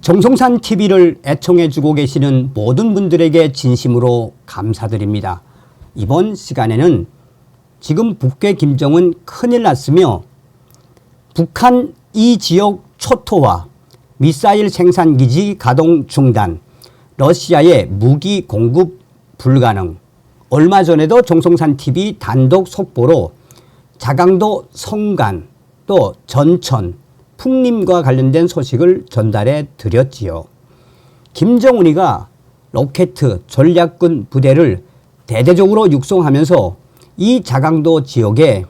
정성산 TV를 애청해주고 계시는 모든 분들에게 진심으로 감사드립니다. 이번 시간에는 지금 북괴 김정은 큰일 났으며 북한 이 지역 초토화, 미사일 생산기지 가동 중단, 러시아의 무기 공급 불가능, 얼마 전에도 정성산 TV 단독 속보로 자강도 성간 또 전천, 풍림과 관련된 소식을 전달해 드렸지요. 김정은이가 로켓 전략군 부대를 대대적으로 육성하면서 이 자강도 지역에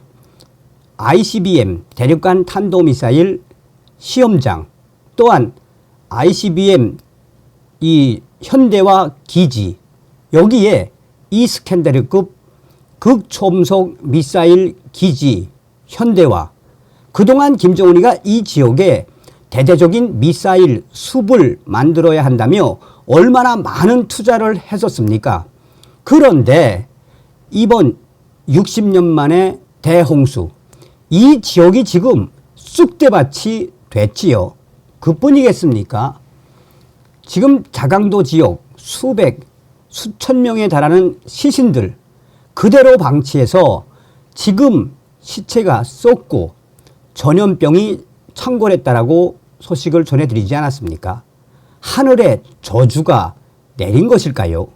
ICBM 대륙간 탄도미사일 시험장 또한 ICBM 이 현대화 기지 여기에 이스캔데르급 극초음속 미사일 기지 현대화 그동안 김정은이가 이 지역에 대대적인 미사일 숲을 만들어야 한다며 얼마나 많은 투자를 했었습니까? 그런데 이번 60년 만에 대홍수 이 지역이 지금 쑥대밭이 됐지요. 그뿐이겠습니까? 지금 자강도 지역 수천 명에 달하는 시신들 그대로 방치해서 지금 시체가 썩고 전염병이 창궐했다라고 소식을 전해드리지 않았습니까? 하늘에 저주가 내린 것일까요?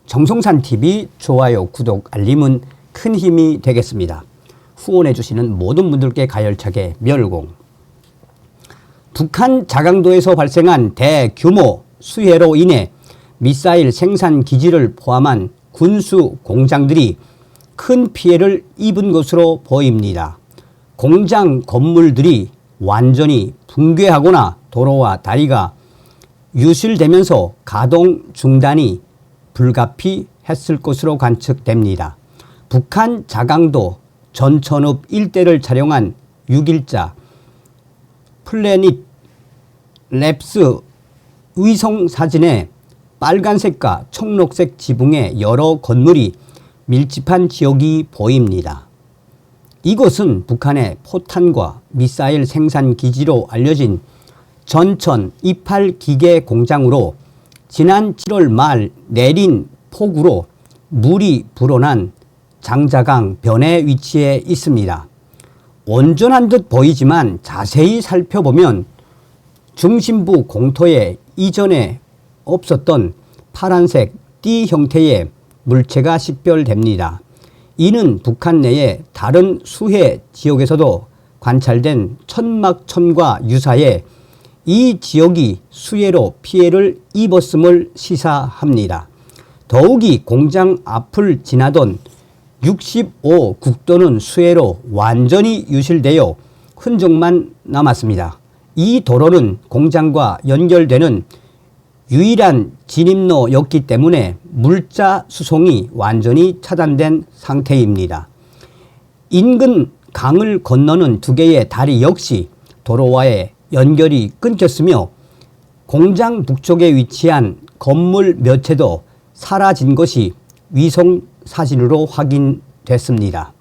정성산 TV 좋아요, 구독, 알림은 큰 힘이 되겠습니다. 후원해 주시는 모든 분들께 가열차게 멸공. 북한 자강도에서 발생한 대규모 수해로 인해 미사일 생산 기지를 포함한 군수 공장들이 큰 피해를 입은 것으로 보입니다. 공장 건물들이 완전히 붕괴하거나 도로와 다리가 유실되면서 가동 중단이 불가피했을 것으로 관측됩니다. 북한 자강도 전천읍 일대를 촬영한 6일자 플래닛 랩스 위성 사진에 빨간색과 청록색 지붕의 여러 건물이 밀집한 지역이 보입니다. 이곳은 북한의 포탄과 미사일 생산 기지로 알려진 전천 28 기계 공장으로 지난 7월 말 내린 폭우로 물이 불어난 장자강 변에 위치해 있습니다. 온전한 듯 보이지만 자세히 살펴보면 중심부 공터에 이전에 없었던 파란색 띠 형태의 물체가 식별됩니다. 이는 북한 내의 다른 수해 지역에서도 관찰된 천막천과 유사해 이 지역이 수해로 피해를 입었음을 시사합니다. 더욱이 공장 앞을 지나던 65 국도는 수해로 완전히 유실되어 흔적만 남았습니다. 이 도로는 공장과 연결되는 유일한 진입로였기 때문에 물자 수송이 완전히 차단된 상태입니다. 인근 강을 건너는 두 개의 다리 역시 도로와의 연결이 끊겼으며 공장 북쪽에 위치한 건물 몇 채도 사라진 것이 위성 사진으로 확인됐습니다.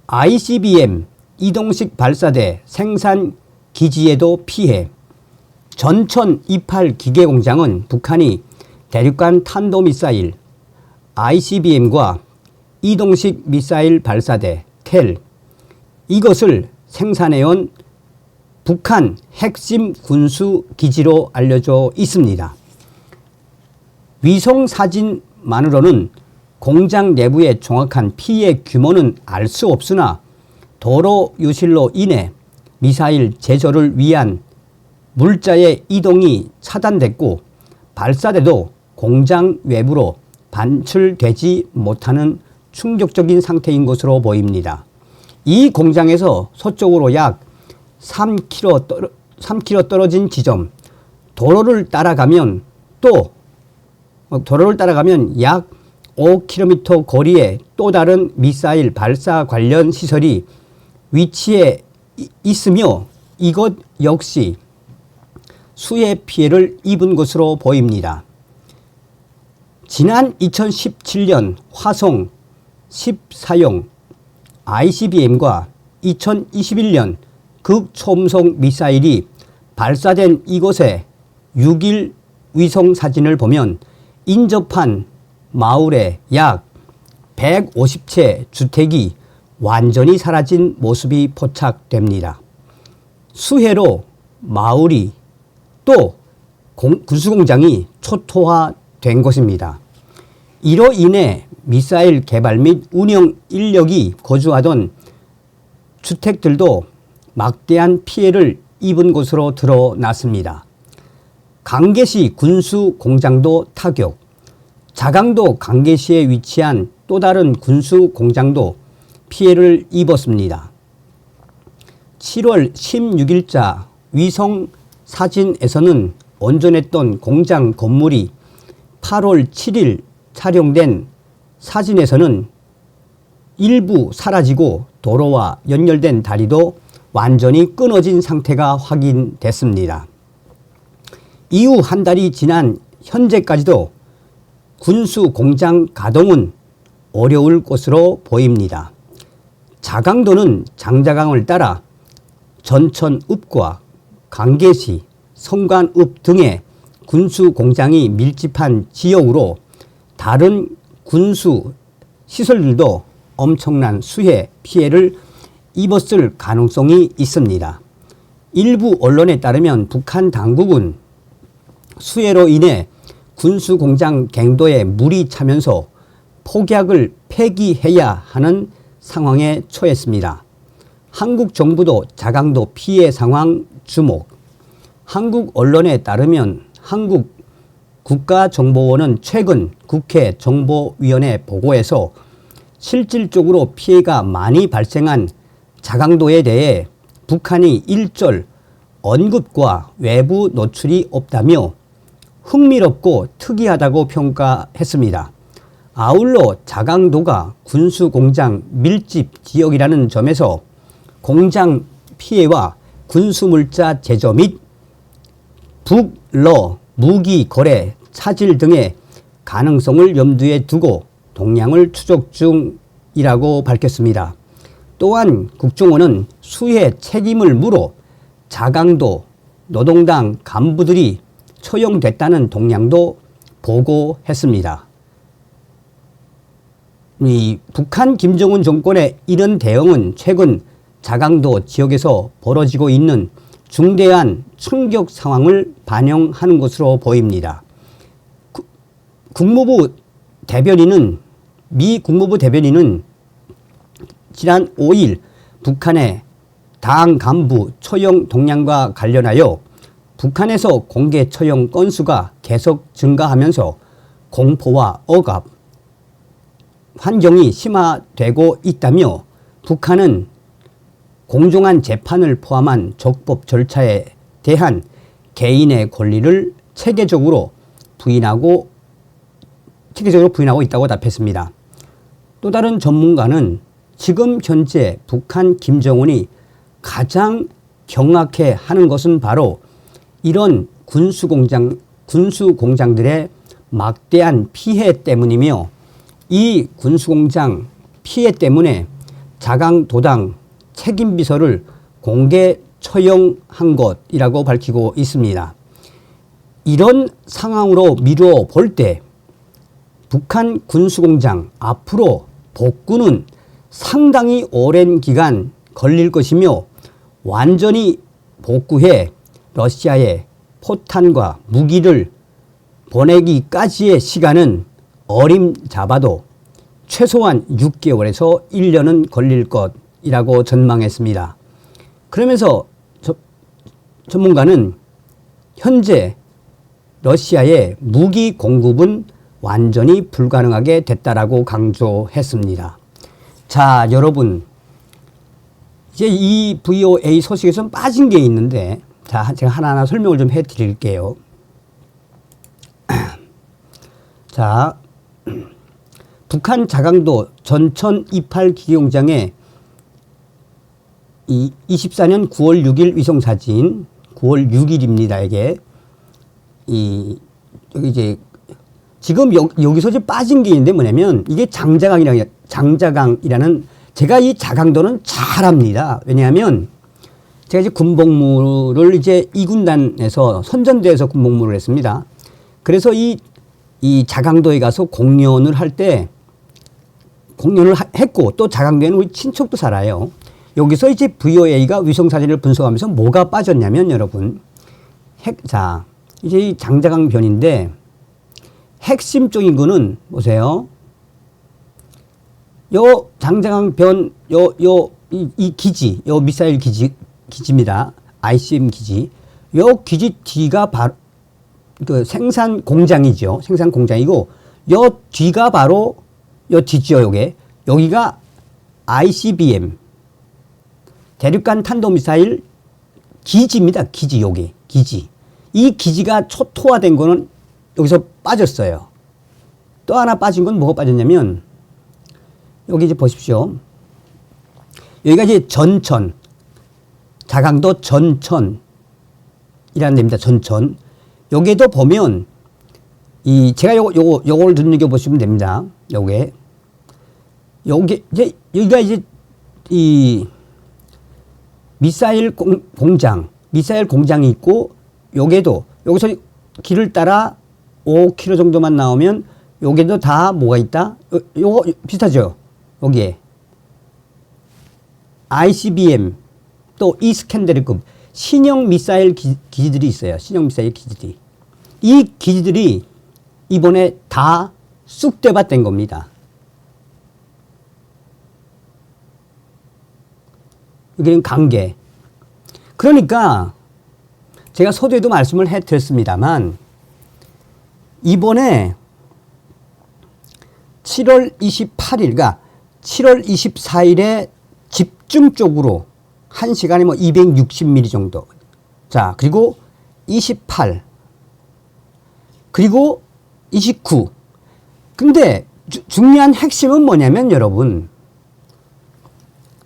ICBM 이동식 발사대 생산 기지에도 피해. 전천 28 기계공장은 북한이 대륙간 탄도미사일 ICBM과 이동식 미사일 발사대 텔 이것을 생산해온 북한 핵심 군수 기지로 알려져 있습니다. 위성 사진만으로는 공장 내부의 정확한 피해 규모는 알 수 없으나 도로 유실로 인해 미사일 제조를 위한 물자의 이동이 차단됐고 발사대도 공장 외부로 반출되지 못하는 충격적인 상태인 것으로 보입니다. 이 공장에서 서쪽으로 약 3km 떨어진 지점 도로를 따라가면 약 5km 거리에 또 다른 미사일 발사 관련 시설이 위치해 있으며 이것 역시 수해 피해를 입은 것으로 보입니다. 지난 2017년 화성 14형 ICBM과 2021년 극초음속 미사일이 발사된 이곳의 6일 위성 사진을 보면 인접한 마을에 약 150채 주택이 완전히 사라진 모습이 포착됩니다. 수해로 마을이 또 군수공장이 초토화된 것입니다. 이로 인해 미사일 개발 및 운영 인력이 거주하던 주택들도 막대한 피해를 입은 것으로 드러났습니다. 강계시 군수공장도 타격, 자강도 강계시에 위치한 또 다른 군수공장도 피해를 입었습니다. 7월 16일자 위성 사진에서는 온전했던 공장 건물이 8월 7일 촬영된 사진에서는 일부 사라지고 도로와 연결된 다리도 완전히 끊어진 상태가 확인됐습니다. 이후 한 달이 지난 현재까지도 군수 공장 가동은 어려울 것으로 보입니다. 자강도는 장자강을 따라 전천읍과 강계시, 성관읍 등의 군수 공장이 밀집한 지역으로 다른 군수 시설들도 엄청난 수해 피해를 입었을 가능성이 있습니다. 일부 언론에 따르면 북한 당국은 수해로 인해 군수공장 갱도에 물이 차면서 폭약을 폐기해야 하는 상황에 처했습니다. 한국 정부도 자강도 피해 상황 주목. 한국 언론에 따르면 한국 국가정보원은 최근 국회 정보위원회 보고에서 실질적으로 피해가 많이 발생한 자강도에 대해 북한이 일절 언급과 외부 노출이 없다며 흥미롭고 특이하다고 평가했습니다. 아울러 자강도가 군수공장 밀집 지역이라는 점에서 공장 피해와 군수물자 제조 및 북러 무기 거래 차질 등의 가능성을 염두에 두고 동향을 추적 중이라고 밝혔습니다. 또한 국정원은 수해 책임을 물어 자강도 노동당 간부들이 처형됐다는 동향도 보고했습니다. 이 북한 김정은 정권의 이런 대응은 최근 자강도 지역에서 벌어지고 있는 중대한 충격 상황을 반영하는 것으로 보입니다. 미 국무부 대변인은 지난 5일 북한의 당 간부 처형 동향과 관련하여 북한에서 공개 처형 건수가 계속 증가하면서 공포와 억압, 환경이 심화되고 있다며 북한은 공정한 재판을 포함한 적법 절차에 대한 개인의 권리를 체계적으로 부인하고 있다고 답했습니다. 또 다른 전문가는 지금 현재 북한 김정은이 가장 경악해하는 것은 바로 이런 군수공장들의 막대한 피해 때문이며 이 군수공장 피해 때문에 자강도당 책임비서를 공개 처형한 것이라고 밝히고 있습니다. 이런 상황으로 미루어 볼 때 북한 군수공장 앞으로 복구는 상당히 오랜 기간 걸릴 것이며 완전히 복구해 러시아에 포탄과 무기를 보내기까지의 시간은 어림잡아도 최소한 6개월에서 1년은 걸릴 것이라고 전망했습니다. 그러면서 전문가는 현재 러시아의 무기 공급은 완전히 불가능하게 됐다라고 강조했습니다. 자, 여러분, 이제 이 VOA 소식에서 빠진 게 있는데, 자, 제가 하나하나 설명을 좀 해드릴게요. 자, 북한 자강도 전천 28 기계공장에 24년 9월 6일 위성 사진, 9월 6일입니다. 이게 여기 이제 지금 여기서 이제 빠진 게 있는데 뭐냐면 이게 장자강이라는 제가 이 자강도는 잘 압니다. 왜냐하면 제가 이제 군복무를 이제 2군단에서 선전대에서 군복무를 했습니다. 그래서 이 자강도에 가서 공연을 할 때 공연을 했고 또 자강도에는 우리 친척도 살아요. 여기서 이제 VOA가 위성사진을 분석하면서 뭐가 빠졌냐면 여러분 자 이제 이 장자강변인데 핵심적인 거는 보세요. 요 장자강변 이 기지, 요 미사일 기지입니다. ICM 기지. 요 기지 뒤가 바로 그 생산 공장이죠. 생산 공장이고 요 뒤가 바로 요 뒤죠. 요게 여기가 ICBM 대륙간 탄도미사일 기지입니다. 기지 요게 기지. 이 기지가 초토화된 거는 여기서 빠졌어요. 또 하나 빠진 건 뭐가 빠졌냐면 여기 이제 보십시오. 여기가 이제 전천, 자강도 전천이라는 데입니다. 전천. 여기에도 보면 제가 요걸 눈여겨보시면 됩니다. 여기가 이제 이 미사일 공장이 있고 여기서 길을 따라 5km 정도만 나오면 여기도 다 뭐가 있다? 요거 비슷하죠? 여기에 ICBM 또 이스캔데르급 신형 미사일 기지들이 있어요. 신형 미사일 기지들이. 이 기지들이 이번에 다 쑥대밭 된 겁니다. 여기는 강계. 그러니까 제가 서두에도 말씀을 해드렸습니다만 이번에 7월 28일과 7월 24일에 집중적으로 1시간에 뭐 260mm 정도. 자, 그리고 28. 그리고 29. 근데 중요한 핵심은 뭐냐면 여러분.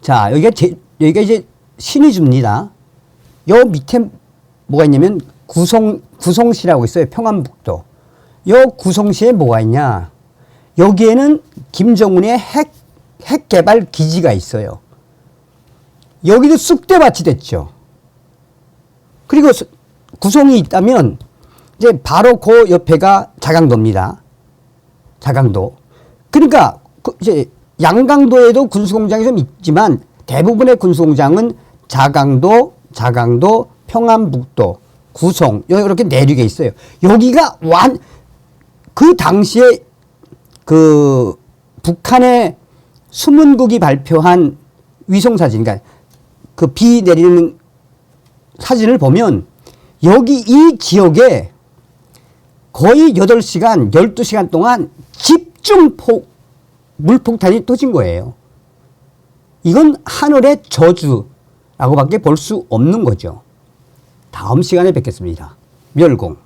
자, 여기가 이제 신의주입니다. 요 밑에 뭐가 있냐면 구성시라고 있어요. 평안북도. 요 구성시에 뭐가 있냐. 여기에는 김정은의 핵 개발 기지가 있어요. 여기도 쑥대밭이 됐죠. 그리고 구성이 있다면 이제 바로 그 옆에가 자강도입니다. 자강도. 그러니까 이제 양강도에도 군수공장이 좀 있지만 대부분의 군수공장은 자강도, 평안북도, 구성 이렇게 내륙에 있어요. 여기가 그 당시에 그 북한의 수문국이 발표한 위성사진, 그러니까 그 비 내리는 사진을 보면 여기 이 지역에 거의 8시간, 12시간 동안 집중 물폭탄이 터진 거예요. 이건 하늘의 저주라고밖에 볼 수 없는 거죠. 다음 시간에 뵙겠습니다. 멸공.